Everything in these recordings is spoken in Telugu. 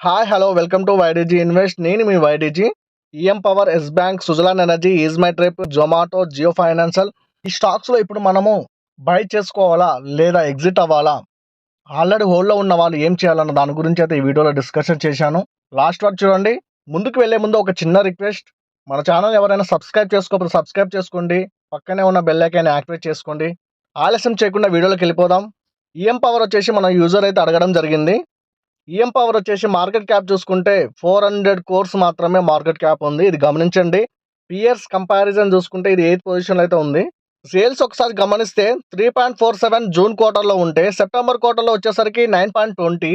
Hi hello welcome to YDG invest. నేను మీ YDG. EM power, Yes Bank, Suzlon energy, Ease My Trip, Zomato, Jio financial ఈ స్టాక్స్లో ఇప్పుడు మనము బై చేసుకోవాలా లేదా ఎగ్జిట్ అవ్వాలా, ఆల్రెడీ హోల్డ్లో ఉన్న వాళ్ళు ఏం చేయాలన్న దాని గురించి అయితే ఈ వీడియోలో డిస్కషన్ చేశాను. లాస్ట్ వరకు చూడండి. ముందుకు వెళ్లే ముందు ఒక చిన్న రిక్వెస్ట్, మన ఛానల్ ఎవరైనా సబ్స్క్రైబ్ చేసుకోకపోతే సబ్స్క్రైబ్ చేసుకోండి, పక్కనే ఉన్న బెల్ ఐకాన్ యాక్టివేట్ చేసుకోండి. ఆలస్యం చేయకుండా వీడియోలోకి వెళ్ళిపోదాం. ఈఎం పవర్ వచ్చేసి మన యూజర్ అయితే అడగడం జరిగింది. ఈఎం పవర్ వచ్చేసి మార్కెట్ క్యాప్ చూసుకుంటే 400 crores మాత్రమే మార్కెట్ క్యాప్ ఉంది. ఇది గమనించండి. పియర్స్ కంపారిజన్ చూసుకుంటే ఇది 8th పొజిషన్లో అయితే ఉంది. సేల్స్ ఒకసారి గమనిస్తే 3.47 జూన్ క్వార్టర్లో ఉంటే సెప్టెంబర్ క్వార్టర్లో వచ్చేసరికి 9.20,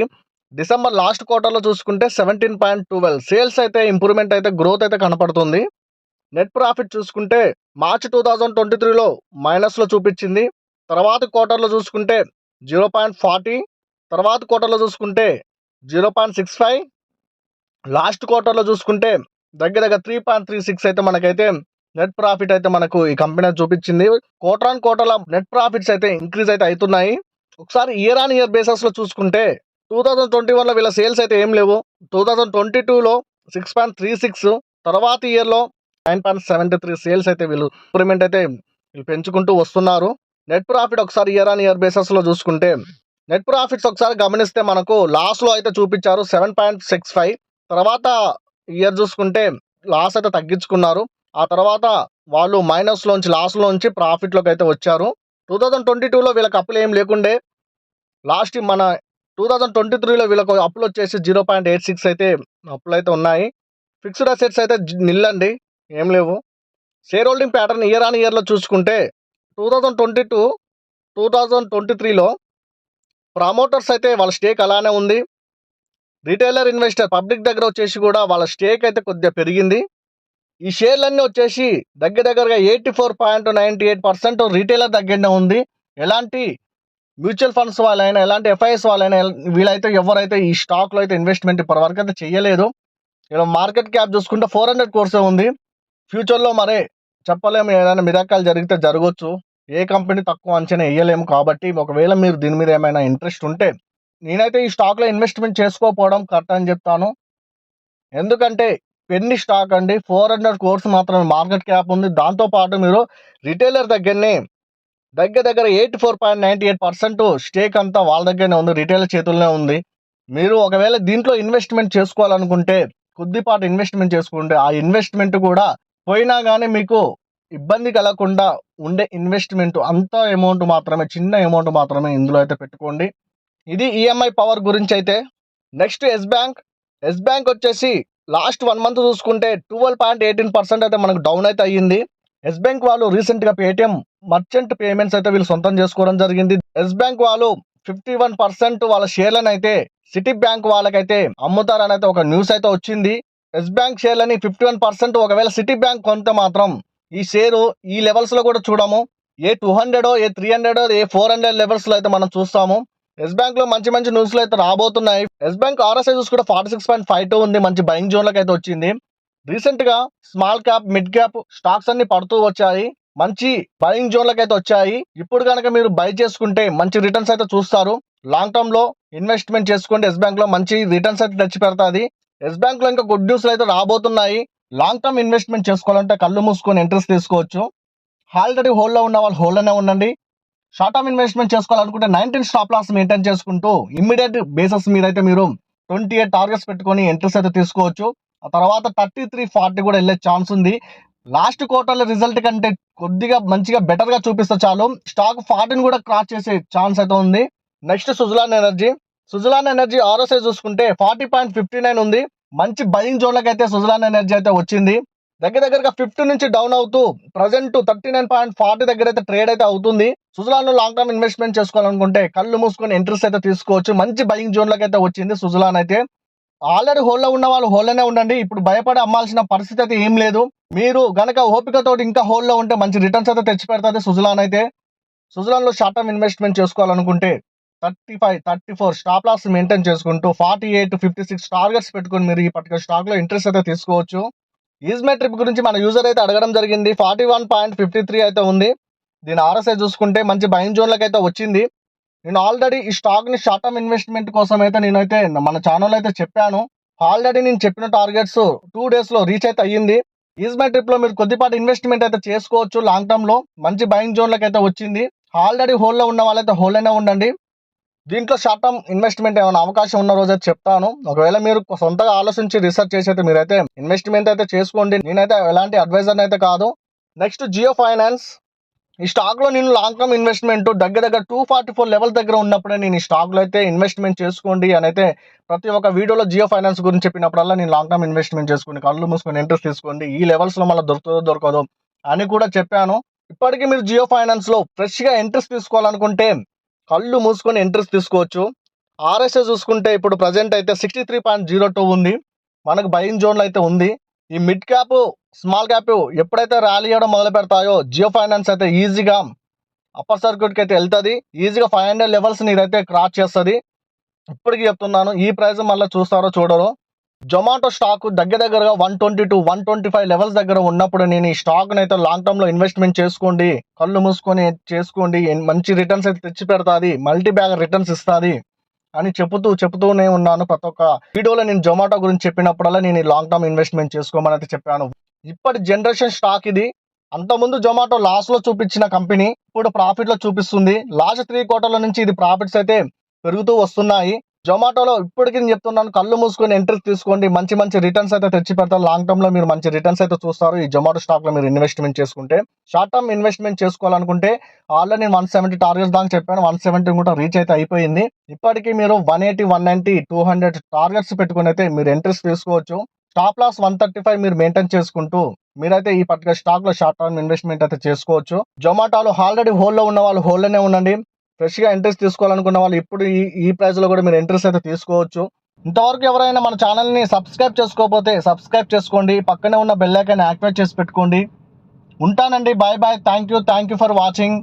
డిసెంబర్ లాస్ట్ క్వార్టర్లో చూసుకుంటే 17.12 సేల్స్ అయితే ఇంప్రూవ్మెంట్ అయితే గ్రోత్ అయితే కనపడుతుంది. నెట్ ప్రాఫిట్ చూసుకుంటే మార్చ్ 2023లో మైనస్లో చూపించింది. తర్వాత క్వార్టర్లో చూసుకుంటే 0.40, తర్వాత క్వార్టర్లో చూసుకుంటే 0.65, లాస్ట్ క్వార్టర్లో చూసుకుంటే దగ్గర 3.36 అయితే మనకైతే నెట్ ప్రాఫిట్ అయితే మనకు ఈ కంపెనీ చూపించింది. క్వార్టర్ ఆన్ క్వార్టర్లో నెట్ ప్రాఫిట్స్ అయితే ఇంక్రీజ్ అయితే అవుతున్నాయి. ఒకసారి ఇయర్ ఆన్ ఇయర్ బేసిస్లో చూసుకుంటే 2021లో వీళ్ళ సేల్స్ అయితే ఏం లేవు. 2022లో 6.36, తర్వాత ఇయర్లో 9.73 సేల్స్ అయితే వీళ్ళు ఇంప్రూవ్మెంట్ అయితే వీళ్ళు పెంచుకుంటూ వస్తున్నారు. నెట్ ప్రాఫిట్ ఒకసారి ఇయర్ ఆన్ ఇయర్ బేసిస్లో చూసుకుంటే నెట్ ప్రాఫిట్స్ ఒకసారి గమనిస్తే మనకు లాస్లో అయితే చూపించారు 7.65, తర్వాత ఇయర్ చూసుకుంటే లాస్ అయితే తగ్గించుకున్నారు. ఆ తర్వాత వాళ్ళు మైనస్లోంచి లాస్లోంచి ప్రాఫిట్లోకి అయితే వచ్చారు. 2022లో వీళ్ళకి అప్పులు ఏం లేకుండే. లాస్ట్ మన 2023లో వీళ్ళకు అప్పులు వచ్చేసి 0.86 అయితే అప్పులు అయితే ఉన్నాయి. ఫిక్స్డ్ అసెట్స్ అయితే నిల్లండి, ఏం లేవు. Share holding pattern year on ఇయర్లో చూసుకుంటే 2022, 2023లో ప్రమోటర్స్ అయితే వాళ్ళ స్టేక్ అలానే ఉంది. రిటైలర్ ఇన్వెస్టర్ పబ్లిక్ దగ్గర వచ్చేసి కూడా వాళ్ళ స్టేక్ అయితే కొద్దిగా పెరిగింది. ఈ షేర్లన్నీ వచ్చేసి దగ్గరగా 84.98% రిటైలర్ దగ్గరనే ఉంది. ఎలాంటి మ్యూచువల్ ఫండ్స్ వాళ్ళైనా, ఎలాంటి ఎఫ్ఐఎస్ వాళ్ళైనా వీళ్ళైతే ఎవరైతే ఈ స్టాక్లో అయితే ఇన్వెస్ట్మెంట్ ఇప్పటివరకు అయితే చేయలేదు. ఇలా మార్కెట్ క్యాప్ చూసుకుంటే 400 crores ఉంది. ఫ్యూచర్లో మరే చెప్పలేము, ఏదైనా మిరాకాలు జరిగితే జరగవచ్చు. ఏ కంపెనీ తక్కువ అంచనా వేయలేము. కాబట్టి ఒకవేళ మీరు దీని మీద ఏమైనా ఇంట్రెస్ట్ ఉంటే నేనైతే ఈ స్టాక్లో ఇన్వెస్ట్మెంట్ చేసుకోకపోవడం కరెక్ట్ అని చెప్తాను. ఎందుకంటే పెన్ని స్టాక్ అండి, 400 crores మాత్రమే మార్కెట్ క్యాప్ ఉంది. దాంతోపాటు మీరు రిటైలర్ దగ్గరనే దగ్గర 84.98% స్టేక్ అంతా వాళ్ళ దగ్గరనే ఉంది, రిటైలర్ చేతుల్లోనే ఉంది. మీరు ఒకవేళ దీంట్లో ఇన్వెస్ట్మెంట్ చేసుకోవాలనుకుంటే కొద్దిపాటు ఇన్వెస్ట్మెంట్ చేసుకుంటే ఆ ఇన్వెస్ట్మెంట్ కూడా పోయినా కానీ మీకు ఇబ్బంది కలగకుండా ఉండే ఇన్వెస్ట్మెంట్ అంత అమౌంట్ మాత్రమే, చిన్న అమౌంట్ మాత్రమే ఇందులో అయితే పెట్టుకోండి. ఇది ఈఎంఐ పవర్ గురించి అయితే. నెక్స్ట్ ఎస్ బ్యాంక్ వచ్చేసి లాస్ట్ 1 month చూసుకుంటే 12.18% అయితే మనకు డౌన్ అయితే అయ్యింది. ఎస్ బ్యాంక్ వాళ్ళు రీసెంట్గా పేటిఎం మర్చెంట్ పేమెంట్స్ అయితే వీళ్ళు సొంతం చేసుకోవడం జరిగింది. ఎస్ బ్యాంక్ వాళ్ళు 51% వాళ్ళ షేర్లను అయితే సిటీ బ్యాంక్ వాళ్ళకైతే అమ్ముతారని అయితే ఒక న్యూస్ అయితే వచ్చింది. ఎస్ బ్యాంక్ షేర్లని 51% ఒకవేళ సిటీ బ్యాంక్ కొంత మాత్రం ఈ షేరు ఈ లెవెల్స్లో కూడా చూడము. ఏ 200, ఏ 300, ఏ 400 లెవెల్స్లో అయితే మనం చూస్తాము. ఎస్ బ్యాంక్లో మంచి న్యూస్లు అయితే రాబోతున్నాయి. ఎస్ బ్యాంక్ ఆర్ఎస్ఐ చూసుకుంటే 46.52 ఉంది, మంచి బయింగ్ జోన్లకు అయితే వచ్చింది. రీసెంట్గా small cap, mid cap stocks అన్ని పడుతూ వచ్చాయి, మంచి బయింగ్ జోన్లకు అయితే వచ్చాయి. ఇప్పుడు కనుక మీరు బై చేసుకుంటే మంచి రిటర్న్స్ అయితే చూస్తారు. లాంగ్ టర్మ్ లో ఇన్వెస్ట్మెంట్ చేసుకోండి. ఎస్ బ్యాంక్ లో మంచి రిటర్న్స్ అయితే తెచ్చి పెడతాది. ఎస్ బ్యాంక్ లో ఇంకా గుడ్ న్యూస్లు అయితే రాబోతున్నాయి. లాంగ్ టర్మ్ ఇన్వెస్ట్మెంట్ చేసుకోవాలంటే కళ్ళు మూసుకొని ఇంట్రెస్ట్ తీసుకోవచ్చు. ఆల్రెడీ హోల్డ్లో ఉన్న వాళ్ళు హోల్డ్లోనే ఉండండి. షార్ట్ టర్మ్ ఇన్వెస్ట్మెంట్ చేసుకోవాలనుకుంటే 19 స్టాప్ లాస్ మెయింటైన్ చేసుకుంటూ ఇమ్మీడియట్ బేసిస్ మీద అయితే మీరు 28 టార్గెట్స్ పెట్టుకొని ఇంట్రెస్ట్ అయితే తీసుకోవచ్చు. ఆ తర్వాత 33, 40 కూడా వెళ్ళే ఛాన్స్ ఉంది. లాస్ట్ క్వార్టర్లో రిజల్ట్ కంటే కొద్దిగా మంచిగా బెటర్గా చూపిస్తే చాలు స్టాక్ 40 కూడా క్రాస్ చేసే ఛాన్స్ అయితే ఉంది. నెక్స్ట్ సుజలాన్ ఎనర్జీ ఆర్ఎస్ఐ చూసుకుంటే 40.59 ఉంది. మంచి బయింగ్ జోన్లకు అయితే సుజలాన్ ఎనర్జీ అయితే వచ్చింది. దగ్గరగా 50 నుంచి డౌన్ అవుతూ ప్రజెంట్ 39.40 దగ్గర అయితే ట్రేడ్ అయితే అవుతుంది. సుజలాన్ లాంగ్ టర్మ్ ఇన్వెస్ట్మెంట్ చేసుకోవాలనుకుంటే కళ్ళు మూసుకొని ఇంట్రెస్ట్ అయితే తీసుకోవచ్చు. మంచి బయింగ్ జోన్లకు అయితే వచ్చింది సుజలాన్ అయితే. ఆల్రెడీ హోల్డ్లో ఉన్న వాళ్ళు హోల్డ్లోనే ఉండండి. ఇప్పుడు భయపడి అమ్మాల్సిన పరిస్థితి అయితే ఏం లేదు. మీరు గనక ఓపికతో ఇంకా హోల్డ్లో ఉంటే మంచి రిటర్న్స్ అయితే తెచ్చి పెడతాది సుజలాన్ అయితే. సుజలాన్లో షార్ట్ టర్మ్ ఇన్వెస్ట్మెంట్ చేసుకోవాలనుకుంటే 35, 34 స్టాప్ లాస్ మెయింటైన్ చేసుకుంటూ 48, 56 టార్గెట్స్ పెట్టుకొని మీరు ఈ పర్టికులర్ స్టాక్లో ఇంట్రెస్ట్ అయితే తీసుకోవచ్చు. ఈజ్ మై ట్రిప్ గురించి మన యూజర్ అయితే అడగడం జరిగింది. 41.53 అయితే ఉంది. దీని ఆర్ఎస్ఐ చూసుకుంటే మంచి బయింగ్ జోన్లకు అయితే వచ్చింది. నేను ఆల్రెడీ ఈ స్టాక్ని షార్ట్ టర్మ్ ఇన్వెస్ట్మెంట్ కోసం అయితే నేనైతే మన ఛానల్ అయితే చెప్పాను. ఆల్రెడీ నేను చెప్పిన టార్గెట్స్ 2 డేస్లో రీచ్ అయితే అయ్యింది. ఈజ్ మై ట్రిప్లో మీరు కొద్దిపాటి ఇన్వెస్ట్మెంట్ అయితే చేసుకోవచ్చు. లాంగ్ టర్మ్లో మంచి బయింగ్ జోన్లకు అయితే వచ్చింది. ఆల్రెడీ హోల్లో ఉన్న వాళ్ళైతే హోల్లోనే ఉండండి. దీంట్లో షార్ట్ టర్మ్ ఇన్వెస్ట్మెంట్ ఏమైనా అవకాశం ఉన్న రోజైతే చెప్తాను. ఒకవేళ మీరు సొంతగా ఆలోచించి రీసెర్చ్ చేసి అయితే మీరైతే ఇన్వెస్ట్మెంట్ అయితే చేసుకోండి. నేనైతే ఎలాంటి అడ్వైజర్ అయితే కాదు. Next Jio finance. ఈ స్టాక్లో నేను లాంగ్ టర్మ్ ఇన్వెస్ట్మెంట్ దగ్గర 244 లెవెల్ దగ్గర ఉన్నప్పుడే నేను ఈ స్టాక్లో అయితే ఇన్వెస్ట్మెంట్ చేసుకోండి అని అయితే ప్రతి ఒక్క వీడియోలో జియో ఫైనాన్స్ గురించి చెప్పినప్పుడల్లా నేను లాంగ్ టర్మ్ ఇన్వెస్ట్మెంట్ చేసుకోండి, కళ్ళు మూసుకొని ఇంట్రెస్ట్ తీసుకోండి, ఈ లెవెల్స్లో మళ్ళీ దొరుకుతుందో దొరకదో అని కూడా చెప్పాను. ఇప్పటికీ మీరు జియో ఫైనాన్స్లో ఫ్రెష్గా ఇంట్రెస్ట్ తీసుకోవాలనుకుంటే కళ్ళు మూసుకొని ఇంట్రెస్ట్ తీసుకోవచ్చు. ఆర్ఎస్ఏ చూసుకుంటే ఇప్పుడు ప్రజెంట్ అయితే 63.02 ఉంది. మనకు బయింగ్ జోన్లో అయితే ఉంది. ఈ మిడ్ క్యాప్ స్మాల్ క్యాప్ ఎప్పుడైతే ర్యాలీ చేయడం మొదలు పెడతాయో జియో ఫైనాన్స్ అయితే ఈజీగా అప్పర్ సర్క్యూట్కి అయితే వెళ్తుంది. ఈజీగా 500 లెవెల్స్ ఇదైతే క్రాస్ చేస్తుంది. ఇప్పటికీ చెప్తున్నాను, ఈ ప్రైస్ మళ్ళీ చూస్తారో చూడరో. జొమాటో స్టాక్ దగ్గరగా 120 to 125 లెవెల్స్ దగ్గర ఉన్నప్పుడు నేను ఈ స్టాక్ని అయితే లాంగ్ టర్మ్లో ఇన్వెస్ట్మెంట్ చేసుకోండి, కళ్ళు మూసుకొని చేసుకోండి, మంచి రిటర్న్స్ అయితే తెచ్చి పెడతాది, మల్టీ బ్యాగ్ రిటర్న్స్ ఇస్తుంది అని చెప్తూనే ఉన్నాను. ప్రతి ఒక్క వీడియోలో నేను జొమాటో గురించి చెప్పినప్పుడల్లా నేను లాంగ్ టర్మ్ ఇన్వెస్ట్మెంట్ చేసుకోమని అయితే చెప్పాను. ఇప్పటి జనరేషన్ స్టాక్ ఇది. అంతకుముందు జొమాటో లాస్లో చూపించిన కంపెనీ ఇప్పుడు ప్రాఫిట్లో చూపిస్తుంది. లాస్ట్ 3 క్వార్టర్ల నుంచి ఇది ప్రాఫిట్స్ అయితే పెరుగుతూ వస్తున్నాయి. జొమాటోలో ఇప్పటికీ నేను చెప్తున్నాను, కళ్ళు మూసుకొని ఎంట్రీ తీసుకోండి, మంచి రిటర్న్స్ అయితే తెచ్చి పెడతారు. లాంగ్ టర్మ్లో మీరు మంచి రిటర్న్స్ అయితే చూస్తారు ఈ జొమాటో స్టాక్లో మీరు ఇన్వెస్ట్మెంట్ చేసుకుంటే. షార్ట్ టర్మ్ ఇన్వెస్ట్మెంట్ చేసుకోవాలనుకుంటే ఆల్రెడీ నేను 170 టార్గెట్స్ దాకా చెప్పాను. 170 కూడా రీచ్ అయితే అయిపోయింది. ఇప్పటికీ మీరు 180, 190, 200 టార్గెట్స్ పెట్టుకుని అయితే మీరు ఎంట్రీస్ తీసుకోవచ్చు. స్టాప్ లాస్ 135 మీరు మెయింటైన్ చేసుకుంటూ మీరైతే ఈ పర్టికులర్ స్టాక్లో షార్ట్ టర్మ్ ఇన్వెస్ట్మెంట్ అయితే చేసుకోవచ్చు. జొమాటోలో ఆల్రెడీ హోల్లో ఉన్న వాళ్ళు హోల్లోనే ఉండండి. ఫ్రెష్గా ఎంట్రీస్ తీసుకోవాలనుకున్న వాళ్ళు ఇప్పుడు ఈ ప్రైస్లో కూడా మీరు ఎంట్రీస్ అయితే తీసుకోవచ్చు. ఇంతవరకు ఎవరైనా మన ఛానల్ని సబ్స్క్రైబ్ చేసుకోకపోతే సబ్స్క్రైబ్ చేసుకోండి. పక్కనే ఉన్న బెల్ ఐకాన్ యాక్టివేట్ చేసి పెట్టుకోండి. ఉంటానండి. Bye. Thank you for watching.